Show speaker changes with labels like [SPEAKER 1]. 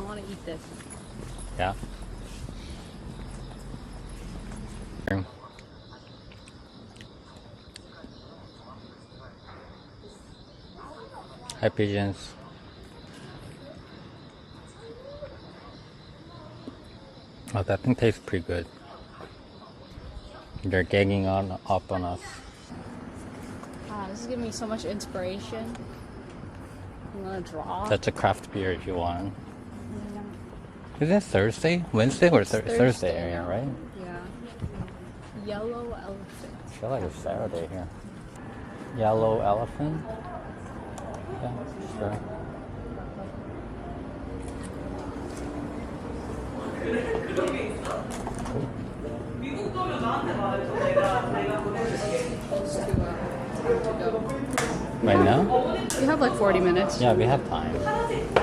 [SPEAKER 1] want to eat this.
[SPEAKER 2] Yeah. Hi, pigeons. Oh, that thing tastes pretty good. They're gagging up on us.
[SPEAKER 1] This is giving me so much inspiration. I'm gonna draw.
[SPEAKER 2] That's a craft beer if you want. Is it Thursday? Wednesday or Thursday area, right?
[SPEAKER 1] Yeah. Yellow elephant.
[SPEAKER 2] I feel like it's Saturday here. Yellow elephant? Yeah, sure.
[SPEAKER 1] Close to time to go.
[SPEAKER 2] Right now?
[SPEAKER 1] We have like 40 minutes.
[SPEAKER 2] Yeah, we have time.